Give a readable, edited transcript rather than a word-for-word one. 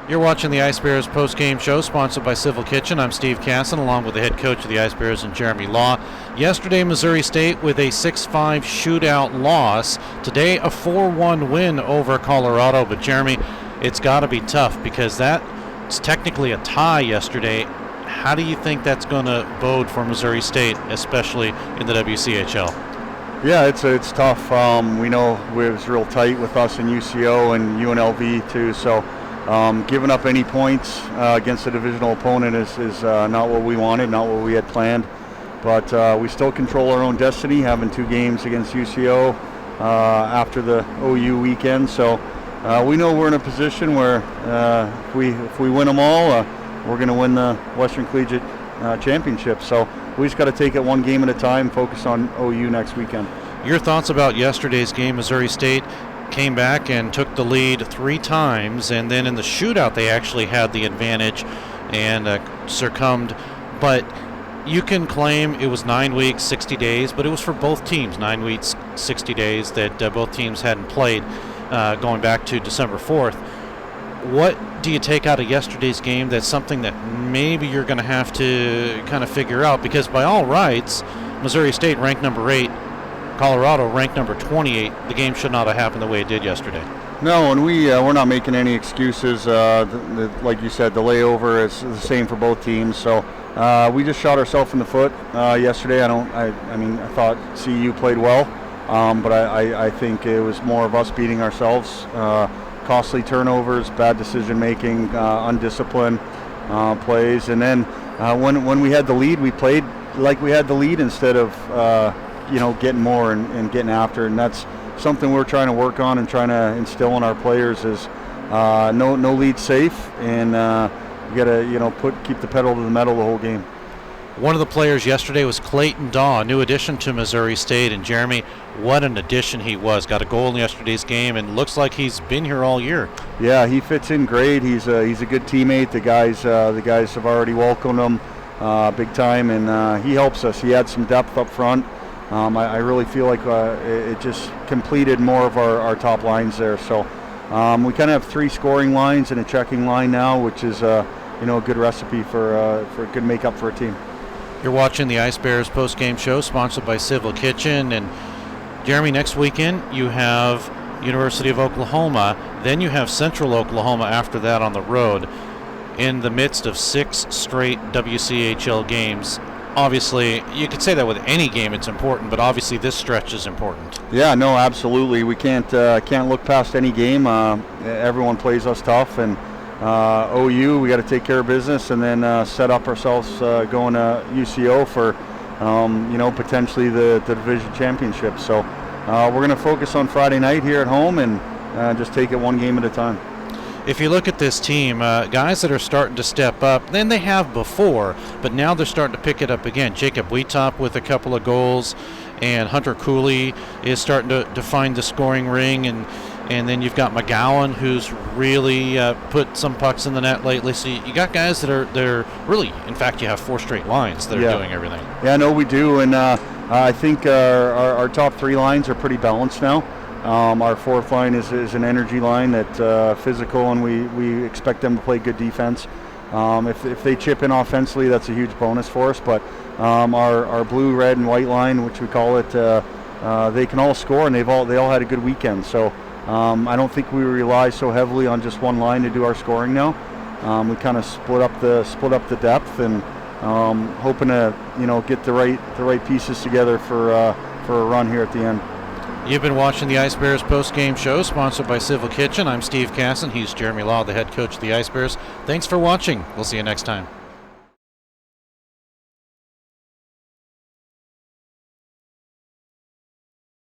You're watching the Ice Bears post-game show sponsored by Civil Kitchen. I'm Steve Casson along with the head coach of the Ice Bears and Jeremy Law. Yesterday, Missouri State with a 6-5 shootout loss. Today, a 4-1 win over Colorado. But Jeremy, it's got to be tough because that's technically a tie yesterday. How do you think that's going to bode for Missouri State, especially in the WCHL? Yeah, it's tough. We know it was real tight with us and UCO and UNLV too. So giving up any points against a divisional opponent is not what we wanted, not what we had planned. But we still control our own destiny, having 2 games against UCO after the OU weekend. So we know we're in a position where if we win them all, we're going to win the Western Collegiate Championship. So we just got to take it one game at a time, focus on OU next weekend. Your thoughts about yesterday's game? Missouri State came back and took the lead 3 times, and then in the shootout they actually had the advantage and succumbed. But you can claim it was 9 weeks, 60 days, but it was for both teams, 9 weeks, 60 days that both teams hadn't played going back to December 4th. What do you take out of yesterday's game that's something that maybe you're going to have to kind of figure out? Because by all rights, Missouri State ranked number 8, Colorado ranked number 28. The game should not have happened the way it did yesterday. No, and we're not making any excuses. Like you said, the layover is the same for both teams. So we just shot ourselves in the foot yesterday. I thought CU played well, but I think it was more of us beating ourselves. Costly turnovers, bad decision making, undisciplined plays, and then when we had the lead, we played like we had the lead instead of getting more and getting after, and that's something we're trying to work on and trying to instill in our players is no lead safe, and you got to keep the pedal to the metal the whole game. One of the players yesterday was Clayton Daw, a new addition to Missouri State. And Jeremy, what an addition he was. Got a goal in yesterday's game and looks like he's been here all year. Yeah, he fits in great. He's a good teammate. The guys have already welcomed him big time, and he helps us. He had some depth up front. I really feel like it just completed more of our top lines there. So we kind of have 3 scoring lines and a checking line now, which is a good recipe for a good makeup for a team. You're watching the Ice Bears post-game show sponsored by Civil Kitchen. And Jeremy, next weekend you have University of Oklahoma, then you have Central Oklahoma after that on the road in the midst of 6 straight WCHL games. Obviously, you could say that with any game it's important, but obviously this stretch is important. Yeah, no, absolutely. We can't look past any game. Everyone plays us tough, and OU, we got to take care of business and then set up ourselves going to UCO for potentially the division championship. So we're going to focus on Friday night here at home and just take it one game at a time. If you look at this team, guys that are starting to step up, then they have before, but now they're starting to pick it up again. Jacob Wheatop with a couple of goals, and Hunter Cooley is starting to find the scoring ring, and then you've got McGowan, who's really put some pucks in the net lately. So you got guys that are really, in fact, you have 4 straight lines that are doing everything. Yeah, no, we do, and I think our top 3 lines are pretty balanced now. Our 4th line is an energy line that physical, and we expect them to play good defense. If they chip in offensively, that's a huge bonus for us. But our blue, red, and white line, which we call it, they can all score, and they all had a good weekend. So I don't think we rely so heavily on just one line to do our scoring now. We kind of split up the depth, and hoping to get the right pieces together for a run here at the end. You've been watching the Ice Bears post-game show sponsored by Civil Kitchen. I'm Steve Casson. He's Jeremy Law, the head coach of the Ice Bears. Thanks for watching. We'll see you next time.